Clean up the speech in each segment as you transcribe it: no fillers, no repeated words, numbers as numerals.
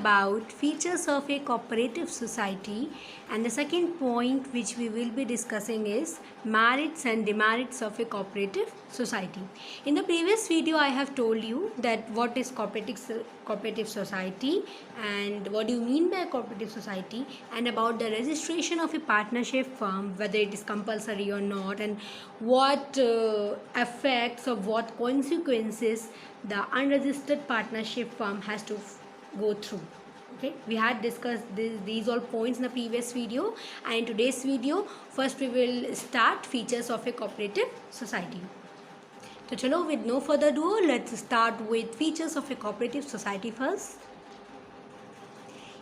about features of a cooperative society, and the second point which we will be discussing is merits and demerits of a cooperative society. In the previous video I have told you that what is cooperative society and what do you mean by cooperative society, and about the registration of a partnership firm, whether it is compulsory or not, and what effects or what consequences the unregistered partnership firm has to go through. Okay, we had discussed these all points in the previous video, and in today's video first we will start features of a cooperative society. So chalo, with no further ado, let's start with features of a cooperative society first.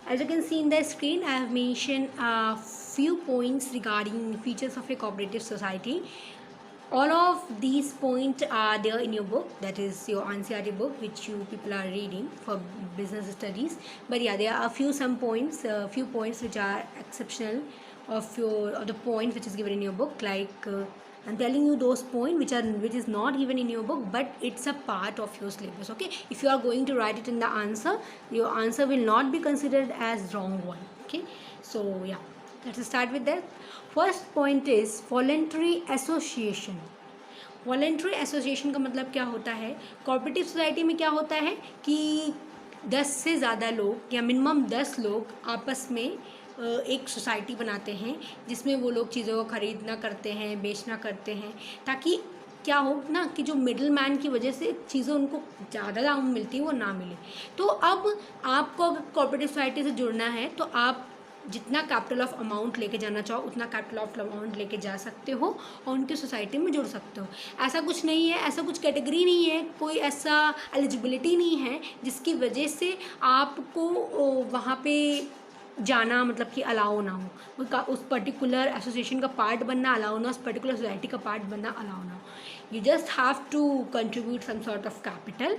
As you can see in the screen, I have mentioned a few points regarding features of a cooperative society. All of these points are there in your book, that is your NCERT book, which you people are reading for business studies. But yeah, there are few points which are exceptional of the points which is given in your book. Like I'm telling you those points which is not given in your book, but it's a part of your syllabus. Okay, if you are going to write it in the answer, your answer will not be considered as wrong one. Okay, so yeah, let's start with that. First point is voluntary association. Voluntary association का मतलब क्या होता है? Cooperative society में क्या होता है कि 10 से ज़्यादा लोग या मिनिमम 10 लोग आपस में एक सोसाइटी बनाते हैं, जिसमें वो लोग चीज़ों को ख़रीदना करते हैं, बेचना करते हैं, ताकि क्या हो ना कि जो मिडिल मैन की वजह से चीज़ें उनको ज़्यादा दाम मिलती है वो ना मिले. तो अब आपको अगर कोऑपरेटिव सोसाइटी से जुड़ना है तो आप जितना कैपिटल ऑफ अमाउंट लेके जाना चाहो उतना कैपिटल ऑफ अमाउंट लेके जा सकते हो और उनकी सोसाइटी में जुड़ सकते हो. ऐसा कुछ नहीं है, ऐसा कुछ कैटेगरी नहीं है, कोई ऐसा एलिजिबिलिटी नहीं है जिसकी वजह से आपको वहाँ पे जाना मतलब कि अलाउ ना हो, उस पर्टिकुलर एसोसिएशन का पार्ट बनना अलाउ ना, उस पर्टिकुलर सोसाइटी का पार्ट बनना अलाउ ना. You just have to contribute some sort of capital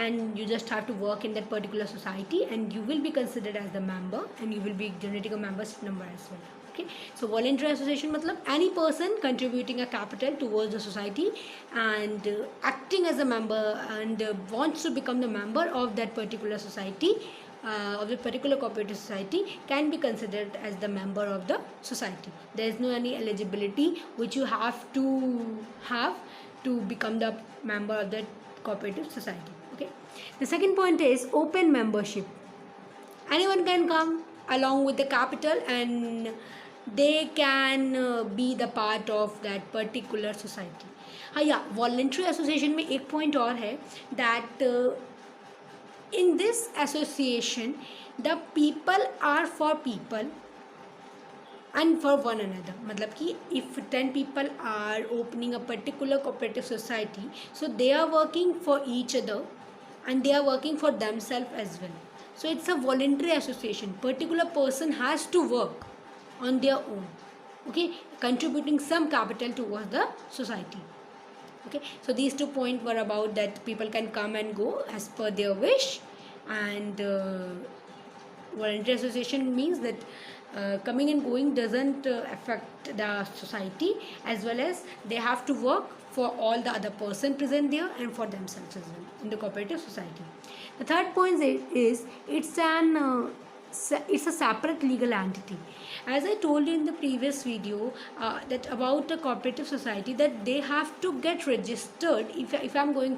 and you just have to work in that particular society, and you will be considered as the member and you will be generating a membership number as well. Okay, so voluntary association matlab any person contributing a capital towards the society and acting as a member and wants to become the member of that particular society, of the particular cooperative society, can be considered as the member of the society. There is no any eligibility which you have to become the member of that cooperative society. Okay, the second point is open membership. Anyone can come along with the capital and they can be the part of that particular society. हाँ या voluntary association में एक point और है that in this association the people are for people and for one another. मतलब कि if 10 people are opening a particular cooperative society, so they are working for each other and they are working for themselves as well. So it's a voluntary association. Particular person has to work on their own, okay, contributing some capital towards the society. Okay, so these 2 points were about that people can come and go as per their wish, and voluntary association means that coming and going doesn't affect the society, as well as they have to work for all the other person present there and for themselves as well in the cooperative society. The third point is it's a separate legal entity. As I told you in the previous video that about a cooperative society, that they have to get registered if I'm willing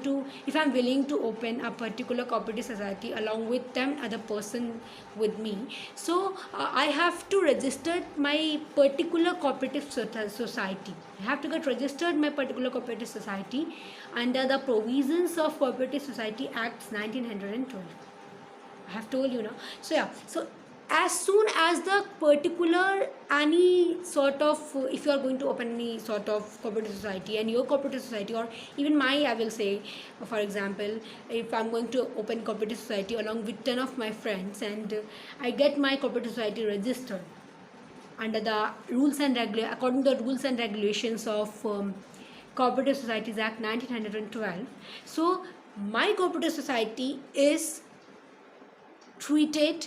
to open a particular cooperative society along with 10 other person with me. So I have to register my particular cooperative society. I have to get registered my particular cooperative society under the provisions of Cooperative Society Act 1912. I have told you now. So yeah, so as soon as the particular any sort of if you are going to open any sort of cooperative society, and your cooperative society, or even my, I will say for example, if I'm going to open cooperative society along with 10 of my friends and I get my cooperative society registered under the rules and according to the rules and regulations of Cooperative Societies Act 1912, so my cooperative society is treated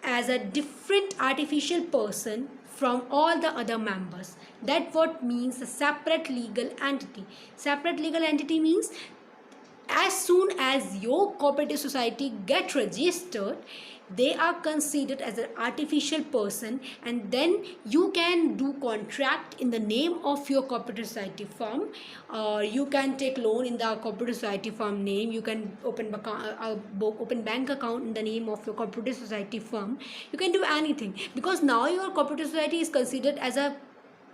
as a different artificial person from all the other members. That what means a separate legal entity. Separate legal entity means as soon as your cooperative society get registered, they are considered as an artificial person, and then you can do contract in the name of your cooperative society firm, or you can take loan in the cooperative society firm name. You can open bank account in the name of your cooperative society firm. You can do anything, because now your cooperative society is considered as a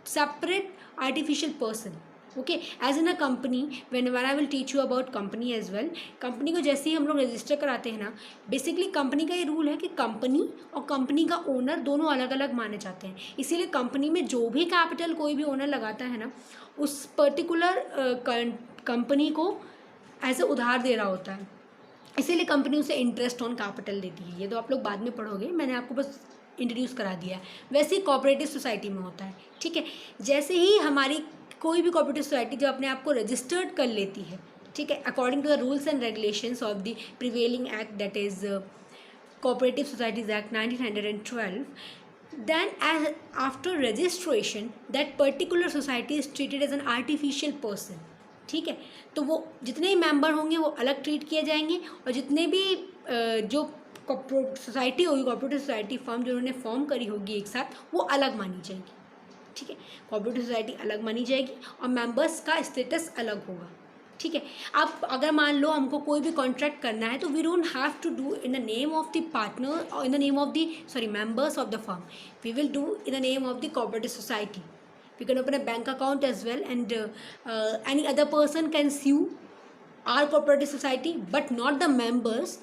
separate artificial person. Okay, as in a company, when I will teach you about company as well. Company को जैसे ही हम लोग register कराते हैं ना, basically company का ये rule है कि कंपनी और कंपनी का ओनर दोनों अलग अलग माने जाते हैं. इसीलिए कंपनी में जो भी कैपिटल कोई भी ओनर लगाता है ना, उस पर्टिकुलर कंपनी को एज ए उधार दे रहा होता है. इसीलिए कंपनी उसे इंटरेस्ट ऑन कैपिटल देती है. ये तो आप लोग बाद में पढ़ोगे, मैंने आपको बस इंट्रोड्यूस करा दिया है. वैसे ही कोऑपरेटिव सोसाइटी में होता है. ठीक है, जैसे ही हमारी कोई भी कोऑपरेटिव सोसाइटी जब अपने आप को रजिस्टर्ड कर लेती है, ठीक है, according to the rules and regulations of the prevailing act, that is cooperative societies act 1912, then after registration that particular society is treated as an artificial person. ठीक है, तो वो जितने ही मेंबर होंगे वो अलग ट्रीट किए जाएंगे, और जितने भी जो सोसाइटी होगी, कोऑपरेटिव सोसाइटी फर्म जो उन्होंने फॉर्म करी होगी एक साथ, वो अलग मानी जाएगी. ठीक है, कोऑपरेटिव सोसाइटी अलग मानी जाएगी और मेंबर्स का स्टेटस अलग होगा. ठीक है, अब अगर मान लो हमको कोई भी कॉन्ट्रैक्ट करना है, तो we don't have to do in the name of the partner और in the name of the members of the firm. We will do in the name of the cooperative society. We can open a bank account as well, and any other person can sue our cooperative society, but not the members,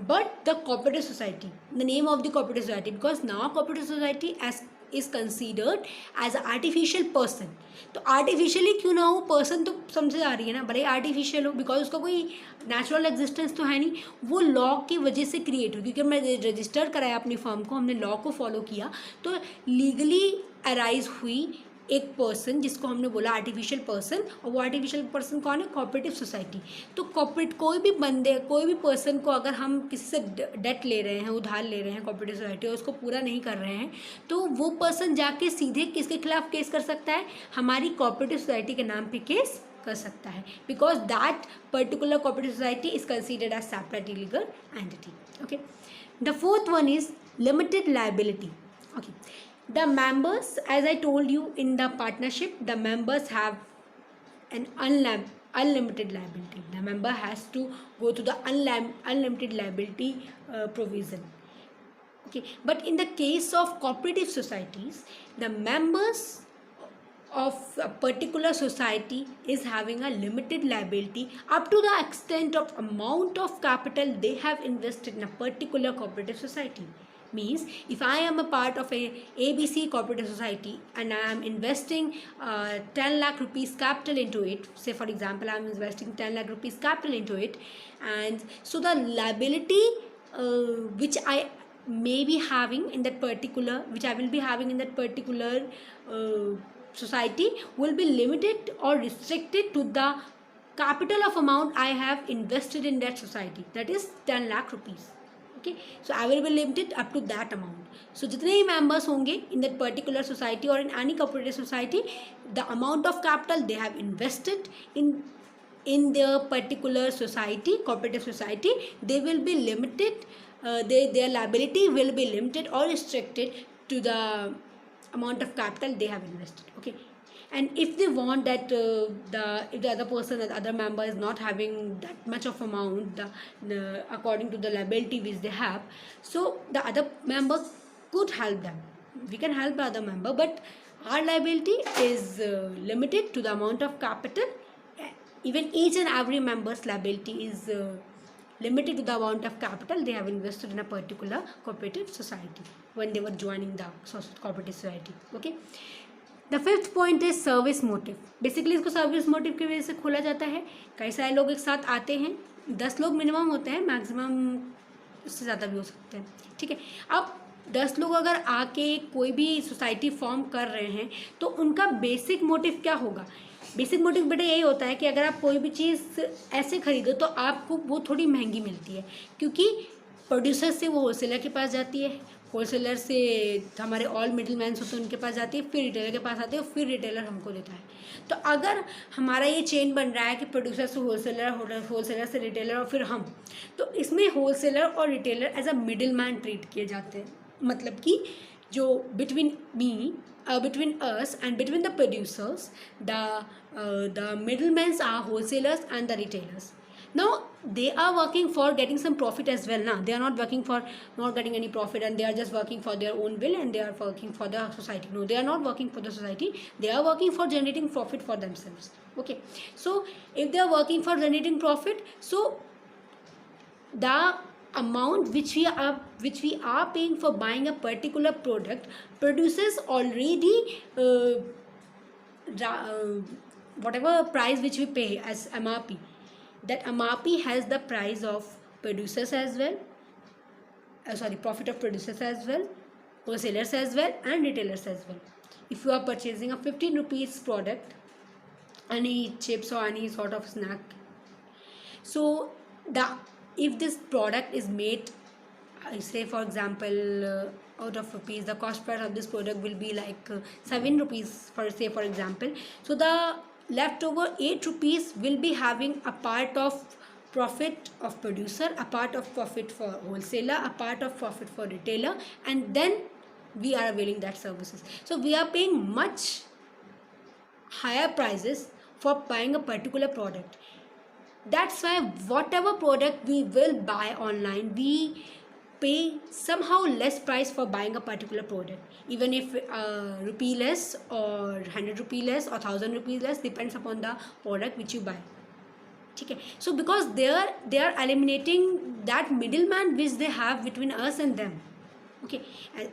but the cooperative society, the name of the cooperative society, because now cooperative society as is considered as an artificial person. तो artificially क्यों ना हो, person तो समझ आ रही है ना, भले आर्टिफिशियल हो, बिकॉज उसका कोई नेचुरल एग्जिस्टेंस तो है नहीं, वो लॉ की वजह से क्रिएट हुई. क्योंकि हमने रजिस्टर कराया अपनी फर्म को, हमने लॉ को फॉलो किया, तो लीगली अराइज हुई एक पर्सन जिसको हमने बोला आर्टिफिशियल पर्सन. और वो आर्टिफिशियल पर्सन कौन है? Cooperative society. तो कोई भी बंदे, कोई भी पर्सन को अगर हम किसी से डेट ले रहे हैं, उधार ले रहे हैं कोऑपरेटिव सोसाइटी, और उसको पूरा नहीं कर रहे हैं, तो वो पर्सन जाके सीधे किसके खिलाफ केस कर सकता है? हमारी कोऑपरेटिव सोसाइटी के नाम पे केस कर सकता है, because that particular cooperative society is considered as separate legal entity. Okay, the fourth one is limited liability. Okay, the members, as I told you, in the partnership, the members have an unlimited liability. The member has to go to the unlimited liability provision. Okay, but in the case of cooperative societies, the members of a particular society is having a limited liability up to the extent of amount of capital they have invested in a particular cooperative society. Means if I am a part of a ABC cooperative society and I am investing 10 lakh rupees capital into it, say for example I am investing 10 lakh rupees capital into it, and so the liability which I may be having in that particular, which I will be having in that particular society will be limited or restricted to the capital of amount I have invested in that society, that is 10 lakh rupees. Okay, so I will be limited up to that amount. So जितने ही members होंगे in that particular society or in any cooperative society, the amount of capital they have invested in their particular society, cooperative society, they will be limited. Their liability will be limited or restricted to the amount of capital they have invested. Okay, and if they want that if the other person, the other member is not having that much of amount, according to the liability which they have, so the other member could help them. We can help the other member, but our liability is limited to the amount of capital. Even each and every member's liability is limited to the amount of capital they have invested in a particular cooperative society when they were joining the cooperative society. Okay, the fifth point is service motive. Basically इसको service motive की वजह से खोला जाता है. कई सारे लोग एक साथ आते हैं, 10 लोग मिनिमम होते हैं, मैक्सिमम उससे ज़्यादा भी हो सकते हैं. ठीक है, अब 10 लोग अगर आके कोई भी सोसाइटी फॉर्म कर रहे हैं, तो उनका बेसिक मोटिव क्या होगा? बेसिक मोटिव बेटा यही होता है कि अगर आप कोई भी चीज़ ऐसे खरीदो तो आपको वो थोड़ी महंगी मिलती है, क्योंकि प्रोड्यूसर से वो होलसेलर के पास जाती है, होलसेलर से हमारे ऑल मिडिल मैन्स होते हैं उनके पास जाती है, फिर रिटेलर के पास आती है, फिर रिटेलर हमको देता है। तो अगर हमारा ये चेन बन रहा है कि प्रोड्यूसर से होलसेलर, होलसेलर से रिटेलर और फिर हम, तो इसमें होलसेलर और retailer as a middleman treat किए जाते हैं। मतलब कि जो between me, between us and between the producers, the middlemen are wholesalers and the retailers. Now they are working for getting some profit as well. Now they are not working for not getting any profit, and they are just working for their own will, and they are working for the society. No, they are not working for the society. They are working for generating profit for themselves. Okay, so if they are working for generating profit, so the amount which we are paying for buying a particular product, producers already whatever price which we pay as MRP, that MRP has the price of producers as well, profit of producers as well, wholesalers as well, and retailers as well. If you are purchasing a 15 rupees product, any chips or any sort of snack, so if this product is made, say for example, out of rupees, the cost price of this product will be like 7 rupees for example. So the leftover 8 rupees will be having a part of profit of producer, a part of profit for wholesaler, a part of profit for retailer, and then we are availing that services. So we are paying much higher prices for buying a particular product. That's why whatever product we will buy online, we pay somehow less price for buying a particular product, even if rupee less or 100 rupee less or 1000 rupees less, depends upon the product which you buy. Okay, so because they are eliminating that middleman which they have between us and them. Okay, and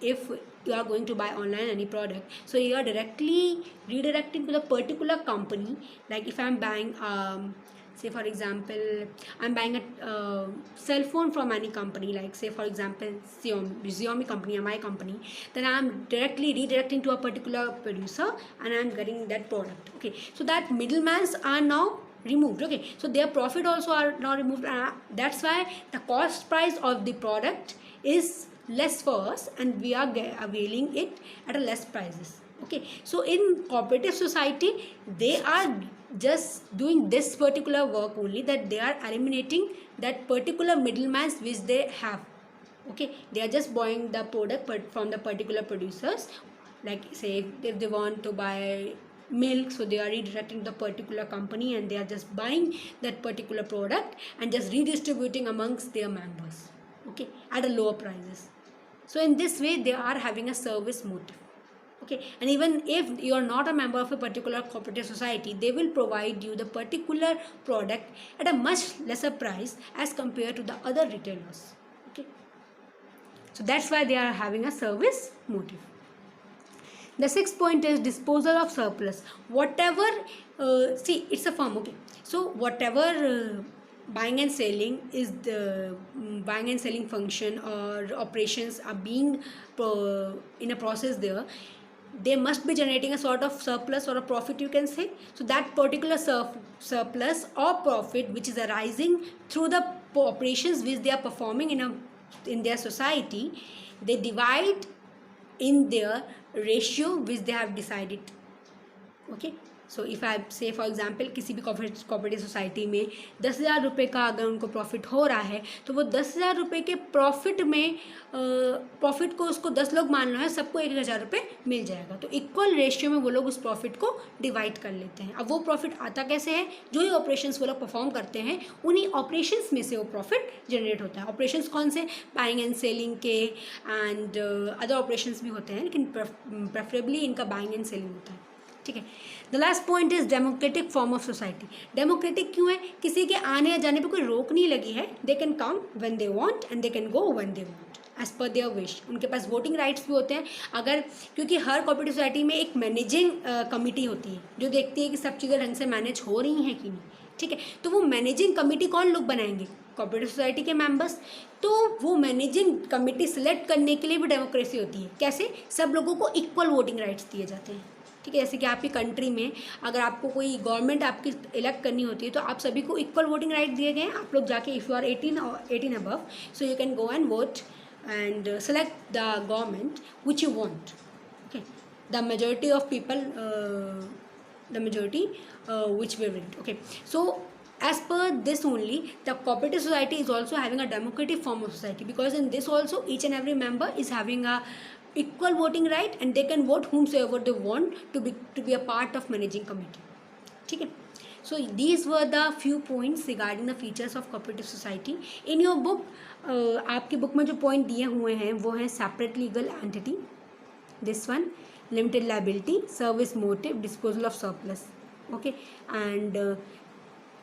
if you are going to buy online any product, so you are directly redirecting to the particular company. Like if I am buying say for example, I'm buying a cell phone from any company, like say for example Xiaomi company or my company, then I'm directly redirecting to a particular producer and I'm getting that product. Okay, so that middlemans are now removed. Okay, so their profit also are now removed, that's why the cost price of the product is less for us and we are availing it at a less prices. Okay, so in cooperative society they are just doing this particular work only, that they are eliminating that particular middleman which they have. Okay, they are just buying the product from the particular producers. Like say if they want to buy milk, so they are redirecting the particular company and they are just buying that particular product and just redistributing amongst their members, okay, at a lower prices. So in this way they are having a service motive. Okay, and even if you are not a member of a particular cooperative society, they will provide you the particular product at a much lesser price as compared to the other retailers. Okay, so that's why they are having a service motive. The sixth point is disposal of surplus. Whatever see, it's a firm. Okay, so whatever buying and selling is the buying and selling function or operations are being in a process there, they must be generating a sort of surplus or a profit, you can say. So that particular surplus or profit which is arising through the operations which they are performing in their society, they divide in their ratio which they have decided. Okay, so if I से for example किसी भी cooperative society में 10,000 रुपये का अगर उनको profit हो रहा है, तो वो 10,000 रुपये के प्रॉफिट में प्रॉफिट को उसको 10 लोग मान लो है, सबको 1,000 रुपये मिल जाएगा। तो इक्वल रेशियो में वो लोग उस प्रॉफिट को डिवाइड कर लेते हैं। अब वो प्रॉफिट आता कैसे है? जो ही ऑपरेशंस वो लोग परफॉर्म करते हैं उन्हीं ऑपरेशंस में से वो प्रॉफिट जनरेट होता है। ऑपरेशंस कौन से? बाइंग एंड सेलिंग के एंड अदर ऑपरेशंस भी होते हैं, लेकिन प्रेफरेबली इनका बाइंग एंड सेलिंग होता है। ठीक है। The last point is democratic form of society. Democratic क्यों है? किसी के आने या जाने पे कोई रोक नहीं लगी है। They can come when they want and they can go when they want as per their wish. उनके पास वोटिंग राइट्स भी होते हैं। अगर क्योंकि हर कोऑपरेटिव सोसाइटी में एक मैनेजिंग कमिटी होती है जो देखती है कि सब चीज़ें ढंग से मैनेज हो रही हैं कि नहीं। ठीक है, तो वो मैनेजिंग कमेटी कौन लोग बनाएंगे? कोऑपरेटिव सोसाइटी के मेंबर्स। तो वो मैनेजिंग कमेटी सिलेक्ट करने के लिए भी डेमोक्रेसी होती है। कैसे? सब लोगों को इक्वल वोटिंग राइट्स दिए जाते हैं। ठीक है, जैसे कि आपकी कंट्री में अगर आपको कोई गवर्नमेंट आपकी इलेक्ट करनी होती है तो आप सभी को इक्वल वोटिंग राइट दिए गए हैं। आप लोग जाके इफ़ यू आर 18 और 18 above, so you can go and vote and select the government which you want. Okay, the majority of people, which we want. Okay, so as per this only, the cooperative society is also having a democratic form of society, because in this also each and every member is having a equal voting right, and they can vote whomsoever they want to be a part of managing committee. ठीक है. So these were the few points regarding the features of cooperative society. In your book, आपकी book में जो point दिए हुए हैं वो हैं separate legal entity, this one, limited liability, service motive, disposal of surplus. Okay, and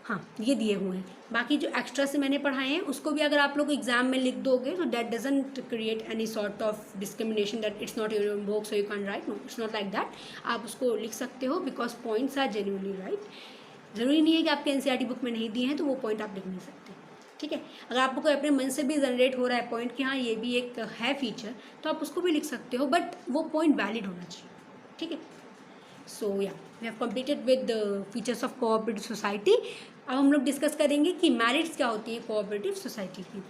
हाँ ये दिए हुए हैं. बाकी जो एक्स्ट्रा से मैंने पढ़ाए हैं उसको भी अगर आप लोग एग्जाम में लिख दोगे तो that doesn't create any sort of discrimination that it's not your book so you can write. No, it's not like that. आप उसको लिख सकते हो because points are genuinely right. ज़रूरी नहीं है कि आपके एनसीईआरटी बुक में नहीं दिए हैं तो वो पॉइंट आप लिख नहीं सकते. ठीक है, अगर आपको कोई अपने मन से भी जनरेट हो रहा है पॉइंट कि हाँ ये भी एक है फीचर, तो आप उसको भी लिख सकते हो, बट वो पॉइंट वैलिड होना चाहिए. ठीक है. So yeah we have completed with the features of cooperative society. अब हम लोग डिस्कस करेंगे कि मेरिट्स क्या होती है कोऑपरेटिव सोसाइटी की.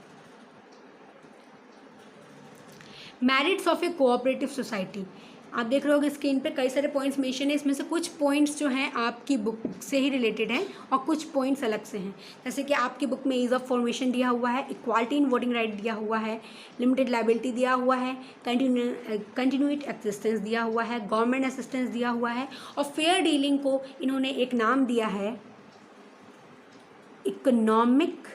Merits of a cooperative society. आप देख रहे होगे स्क्रीन पे कई सारे पॉइंट्स मेंशन है. इसमें से कुछ पॉइंट्स जो हैं आपकी बुक से ही रिलेटेड हैं और कुछ पॉइंट्स अलग से हैं. जैसे कि आपकी बुक में ईज ऑफ फॉर्मेशन दिया हुआ है, इक्वालिटी इन वोटिंग राइट दिया हुआ है, लिमिटेड लायबिलिटी दिया हुआ है, कंटिन्यूट एक्जिस्टेंस दिया हुआ है, गवर्नमेंट असिस्टेंस दिया हुआ है, और फेयर डीलिंग को इन्होंने एक नाम दिया है इकोनॉमिक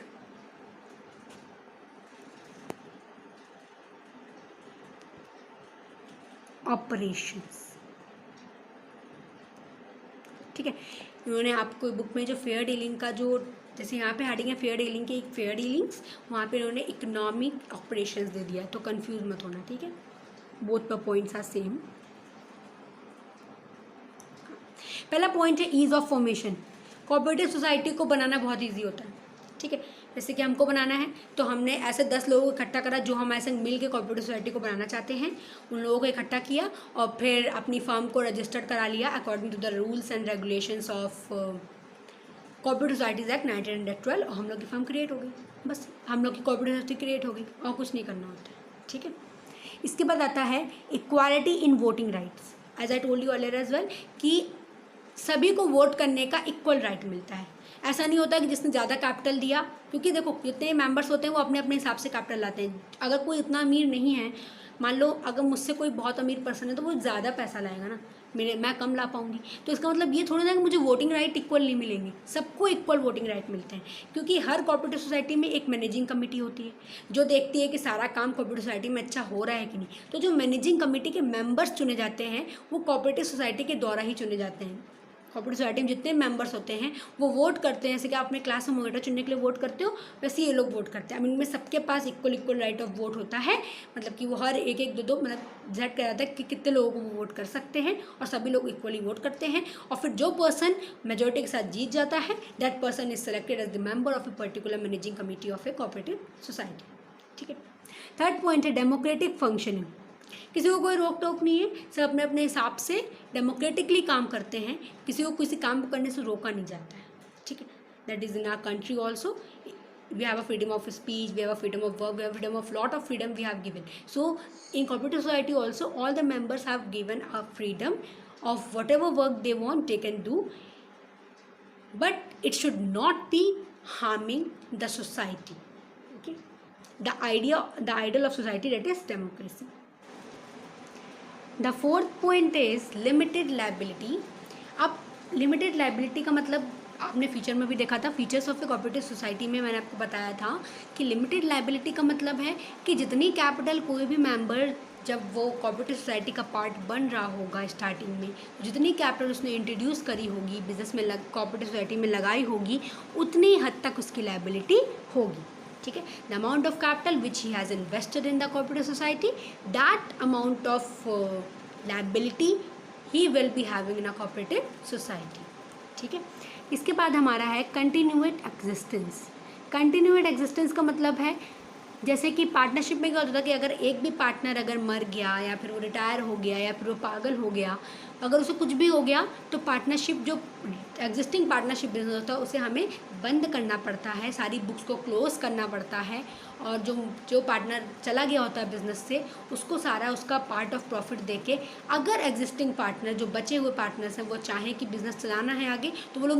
ऑपरेशंस. ठीक है, इन्होंने आपको बुक में जो फेयर डीलिंग का जो, जैसे यहाँ पे हेडिंग है फेयर डीलिंग की, एक फेयर डीलिंग्स, वहाँ पे इन्होंने इकोनॉमिक ऑपरेशंस दे दिया है, तो कंफ्यूज मत होना. ठीक है, बोथ पर पॉइंट्स आर सेम. पहला पॉइंट है ease of formation. Cooperative society को बनाना बहुत ईजी होता है. ठीक है, जैसे कि हमको बनाना है तो हमने ऐसे 10 लोगों को इकट्ठा करा जो हम ऐसे मिल के कोऑपरेटिव सोसाइटी को बनाना चाहते हैं. उन लोगों को इकट्ठा किया और फिर अपनी फर्म को रजिस्टर्ड करा लिया according to the rules and regulations of cooperative societies act 1912, और हम लोग की फर्म क्रिएट हो गई. बस हम लोग की कोऑपरेटिव सोसाइटी क्रिएट हो गई और कुछ नहीं करना होता है. ठीक है, इसके बाद आता है equality in voting rights. As I told you earlier as well कि सभी को वोट करने का इक्वल राइट मिलता है. ऐसा नहीं होता कि जिसने ज़्यादा कैपिटल दिया, क्योंकि देखो जितने मेंबर्स होते हैं वो अपने अपने हिसाब से कैपिटल लाते हैं. अगर कोई इतना अमीर नहीं है, मान लो अगर मुझसे कोई बहुत अमीर पर्सन है तो वो ज़्यादा पैसा लाएगा ना, मैं कम ला पाऊंगी. तो इसका मतलब ये थोड़ा ना कि मुझे वोटिंग राइट इक्वल नहीं मिलेंगे. सबको इक्वल वोटिंग राइट मिलते हैं, क्योंकि हर कोऑपरेटिव सोसाइटी में एक मैनेजिंग कमेटी होती है जो देखती है कि सारा काम कोऑपरेटिव सोसाइटी में अच्छा हो रहा है कि नहीं. तो जो मैनेजिंग कमेटी के मेंबर्स चुने जाते हैं वो कोऑपरेटिव सोसाइटी के द्वारा ही चुने जाते हैं. कोऑपरेटिव सोसाइटी में जितने मेंबर्स होते हैं वो वोट करते हैं. जैसे कि आप अपने क्लास में मॉनिटर चुनने के लिए वोट करते हो, वैसे ये लोग वोट करते हैं. इनमें सबके पास इक्वल राइट ऑफ वोट होता है. मतलब कि वो हर एक दो मतलब डिसाइड किया जाता है कि कितने लोगों को वो वोट कर सकते हैं, और सभी लोग इक्वली वोट करते हैं. और फिर जो पर्सन मेजोरिटी के साथ जीत जाता है, that person is selected as the member of a particular managing committee of a cooperative society. ठीक है. थर्ड पॉइंट है डेमोक्रेटिक फंक्शनिंग. किसी को कोई रोक टोक नहीं है, सब अपने अपने हिसाब से डेमोक्रेटिकली काम करते हैं. किसी को किसी काम को करने से रोका नहीं जाता है. ठीक है, that is in our country also. We have a freedom of speech, we have a freedom of work, we have freedom of lot of freedom we have given. So in cooperative society also all the members have given a freedom of whatever work they want they can do, but it should not be harming the society. Okay, the ideal of society that is democracy. The fourth point is limited liability. अब limited liability का मतलब आपने feature में भी देखा था, features of a cooperative society में मैंने आपको बताया था कि लिमिटेड लायबिलिटी का मतलब है कि जितनी कैपिटल कोई भी मेंबर जब वो कोऑपरेटिव सोसाइटी का पार्ट बन रहा होगा स्टार्टिंग में, जितनी कैपिटल उसने इंट्रोड्यूस करी होगी बिजनेस में, कोऑपरेटिव सोसाइटी में लगाई होगी, उतनी हद तक उसकी लायबिलिटी होगी. ठीक है, the amount of capital which he has invested in the cooperative society, that amount of liability he will be having in a cooperative society. ठीक है, इसके बाद हमारा है कंटिन्यूएट एग्जिस्टेंस. कंटिन्यूएट एग्जिस्टेंस का मतलब है जैसे कि पार्टनरशिप में क्या होता था कि अगर एक भी पार्टनर अगर मर गया या फिर वो रिटायर हो गया या फिर वो पागल हो गया, अगर उसे कुछ भी हो गया, तो पार्टनरशिप जो एग्जिस्टिंग पार्टनरशिप बिजनेस होता है उसे हमें बंद करना पड़ता है, सारी बुक्स को क्लोज करना पड़ता है, और जो जो पार्टनर चला गया होता है बिजनेस से उसको सारा उसका पार्ट ऑफ प्रॉफिट देके, अगर एग्जिस्टिंग पार्टनर जो बचे हुए पार्टनर्स हैं वो चाहें कि बिज़नेस चलाना है आगे, तो वो लोग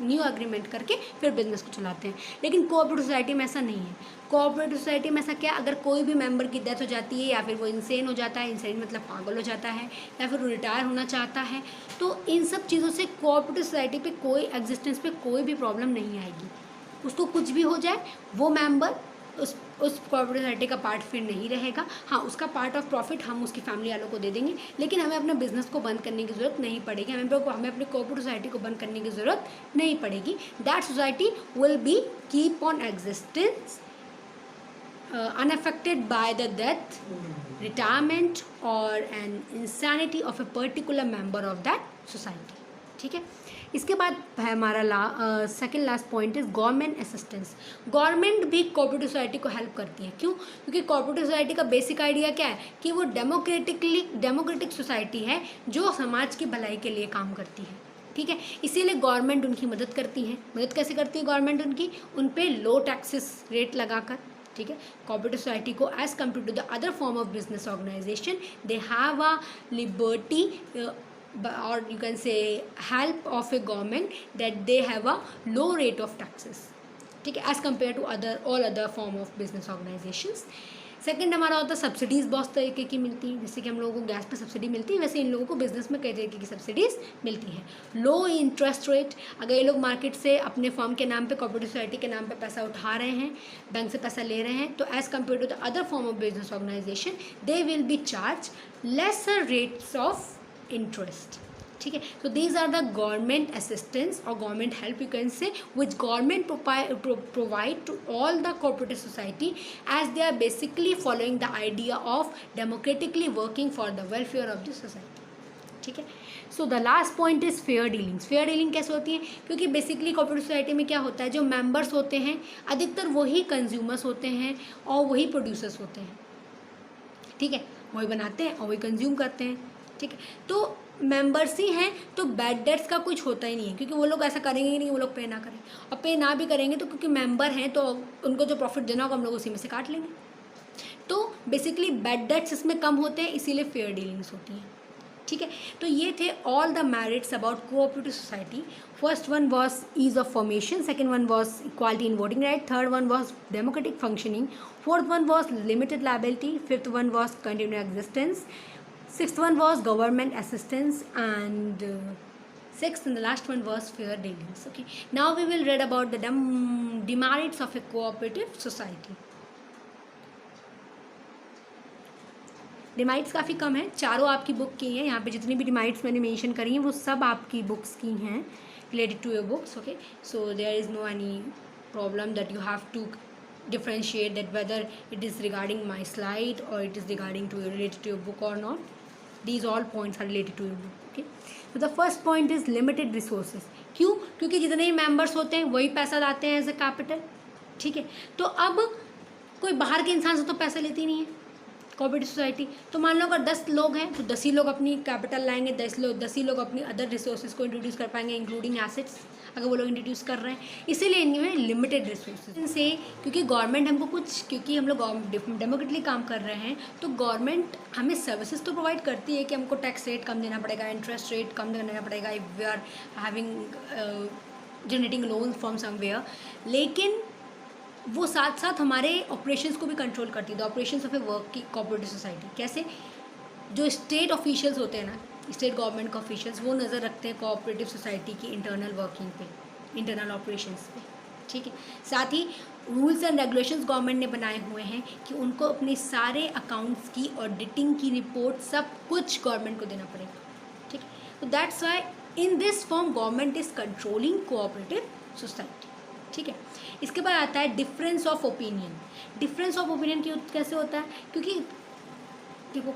न्यू एग्रीमेंट करके फिर बिजनेस को चलाते हैं। लेकिन कोऑपरेटिव सोसाइटी में ऐसा नहीं है। कोऑपरेटिव सोसाइटी में ऐसा क्या, अगर कोई भी मेंबर की डेथ हो जाती है या फिर वो इंसेन हो जाता है, इंसेन मतलब पागल हो जाता है, या फिर वो रिटायर होना चाहता है, तो इन सब चीज़ों से कोऑपरेटिव सोसाइटी पे कोई एग्जिस्टेंस पे कोई भी प्रॉब्लम नहीं आएगी। उसको कुछ भी हो जाए, वो मेंबर उस कोऑपरेटिव सोसाइटी का पार्ट फिर नहीं रहेगा। हाँ, उसका पार्ट ऑफ प्रॉफिट हम उसकी फैमिली वालों को दे देंगे, लेकिन हमें अपने बिजनेस को बंद करने की ज़रूरत नहीं पड़ेगी, हमें अपने कोऑपरेटिव सोसाइटी को बंद करने की ज़रूरत नहीं पड़ेगी। That society will be keep on existence unaffected by the death, retirement or an insanity of a particular member of that society। ठीक है, इसके बाद है हमारा second last point is government assistance. Government भी कोऑपरेटिव सोसाइटी को help करती है। क्यों? क्योंकि कोऑपरेटिव सोसाइटी का बेसिक आइडिया क्या है कि वो डेमोक्रेटिक सोसाइटी है जो समाज की भलाई के लिए काम करती है। ठीक है, इसीलिए गवर्नमेंट उनकी मदद करती है। मदद कैसे करती है गवर्नमेंट उनकी? उन पे लो टैक्सेस रेट लगाकर। ठीक है, कोऑपरेटिव सोसाइटी को as compare to the other form of business organisation they have a liberty or you can say help of a government that they have a low rate of taxes। ठीक है, as compared to all other form of business organizations। Second हमारा होता है subsidies बहुत तरीके की मिलती हैं। जैसे कि हम लोगों को गैस पे सब्सिडी मिलती है, वैसे इन लोगों को बिजनेस में कई तरीके की सब्सिडीज़ मिलती हैं। लो इंटरेस्ट रेट, अगर ये लोग मार्केट से अपने फर्म के नाम पे कोऑपरेटिव सोसाइटी के नाम पे पैसा उठा रहे हैं, बैंक से पैसा ले रहे हैं, तो as compare to the other form of business organisation they will be charge lesser rates of interest. ठीक है, तो these are the government assistance और government help you can say which government provide to all the cooperative society as they are basically following the idea of democratically working for the welfare of the society. ठीक है, so the last point is fair dealings. Fair dealing कैसे होती है? क्योंकि basically cooperative society में क्या होता है, जो मेंबर्स होते हैं अधिकतर वही कंज्यूमर्स होते हैं और वही प्रोड्यूसर्स होते हैं। ठीक है, वही बनाते हैं और वही कंज्यूम करते हैं। ठीक है, तो मेंबर्स ही हैं तो बैड डेट्स का कुछ होता ही नहीं है, क्योंकि वो लोग ऐसा करेंगे ही नहीं, वो लोग पे ना करें, और पे ना भी करेंगे तो क्योंकि मेंबर हैं तो उनको जो प्रॉफिट देना होगा हम लोग उसी में से काट लेंगे। तो बेसिकली बैड डेट्स इसमें कम होते हैं, इसीलिए फेयर डीलिंग्स होती हैं। ठीक है, तो ये थे all the merits about cooperative society. First one was ease of formation, second one was equality in voting right, third one was democratic functioning, fourth one was limited liability, fifth one was continue existence, sixth one was government assistance, and sixth and the last one was fair dealings। Okay, now we will read about the demerits of a cooperative society। डिमाइट्स काफ़ी कम है, चारों आपकी book की हैं। यहाँ पे जितनी भी डिमाइट्स मैंने मेंशन करी हैं वो सब आपकी बुक्स की हैं, related to your books. Okay, so there is no any problem that you have to differentiate that whether it is regarding my slide or it is regarding to related to your book or not। These all points are related to your book। Okay, so the first point is limited resources। क्यों? क्योंकि जितने ही members होते हैं वही पैसा लाते हैं as a capital. ठीक है, तो अब कोई बाहर के इंसान से तो पैसा लेती नहीं है कोऑपरेटिव सोसाइटी। तो मान लो अगर 10 लोग हैं तो 10 ही लोग अपनी कैपिटल लाएंगे, 10 ही लोग अपनी अदर रिसोर्सेज को इंट्रोड्यूस कर पाएंगे, इंक्लूडिंग एसेट्स अगर वो लोग इंट्रोड्यूस कर रहे हैं। इसीलिए इनमें लिमिटेड रिसोर्सेज से, क्योंकि गवर्नमेंट हमको क्योंकि हम लोग डेमोक्रेटिकली काम कर रहे हैं तो गवर्नमेंट हमें सर्विसेज तो प्रोवाइड करती है कि हमको टैक्स रेट कम देना पड़ेगा, इंटरेस्ट रेट कम देना पड़ेगा if we are having generating loan from somewhere, लेकिन वो साथ साथ हमारे ऑपरेशंस को भी कंट्रोल करती है, the operations of A work की कोऑपरेटिव सोसाइटी। कैसे? जो स्टेट ऑफिशियल्स होते हैं ना, स्टेट गवर्नमेंट के ऑफिशियल्स, वो नज़र रखते हैं कोऑपरेटिव सोसाइटी की इंटरनल वर्किंग पे, इंटरनल ऑपरेशंस पे। ठीक है, साथ ही रूल्स एंड रेगुलेशंस गवर्नमेंट ने बनाए हुए हैं कि उनको अपने सारे अकाउंट्स की ऑडिटिंग की रिपोर्ट सब कुछ गवर्नमेंट को देना पड़ेगा। ठीक है, तो that's why in this form government is controlling cooperative society. ठीक है, इसके बाद आता है difference of opinion. Difference of opinion कैसे होता है? क्योंकि देखो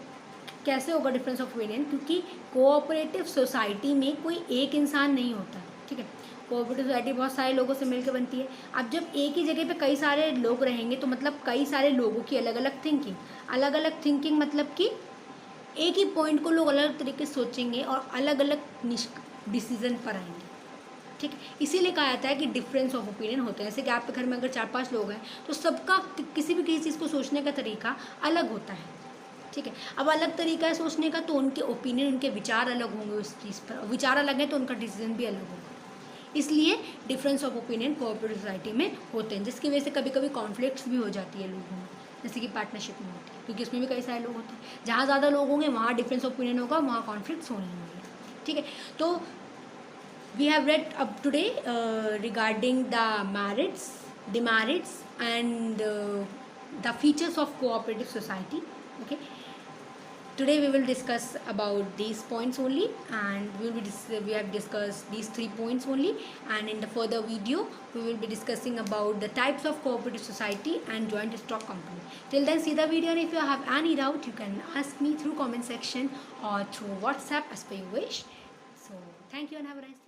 कैसे होगा डिफरेंस ऑफ ओपिनियन, क्योंकि कोऑपरेटिव सोसाइटी में कोई एक इंसान नहीं होता है। ठीक है, कोऑपरेटिव सोसाइटी बहुत सारे लोगों से मिलकर बनती है। अब जब एक ही जगह पे कई सारे लोग रहेंगे तो मतलब कई सारे लोगों की अलग अलग थिंकिंग मतलब कि एक ही पॉइंट को लोग अलग तरीके से सोचेंगे और अलग अलग डिसीजन पर आएंगे। ठीक है, इसीलिए कहा जाता है कि डिफरेंस ऑफ ओपिनियन होते हैं। जैसे कि आपके घर में अगर 4-5 लोग हैं तो सबका किसी चीज़ को सोचने का तरीका अलग होता है। ठीक है, अब अलग तरीका है सोचने का तो उनके ओपिनियन, उनके विचार अलग होंगे उस चीज़ पर, और विचार अलग है तो उनका डिसीजन भी अलग होगा। इसलिए difference of opinion cooperative society में होते हैं, जिसकी वजह से कभी कभी कॉन्फ्लिक्ट्स भी हो जाती है लोगों में, जैसे कि पार्टनरशिप में होती है, क्योंकि उसमें भी कई सारे लोग होते हैं। जहाँ ज़्यादा लोग होंगे वहाँ डिफरेंस ऑफ ओपिनियन होगा, वहाँ कॉन्फ्लिक्ट्स होने होंगे। ठीक है, तो we have read up today regarding the merits, demerits and the features of cooperative society. Okay, today we will discuss about these points only, and we have discussed these 3 points only, and in the further video we will be discussing about the types of cooperative society and joint stock company. Till then, see the video, and if you have any doubt you can ask me through comment section or through WhatsApp as per your wish. So thank you and have a nice day.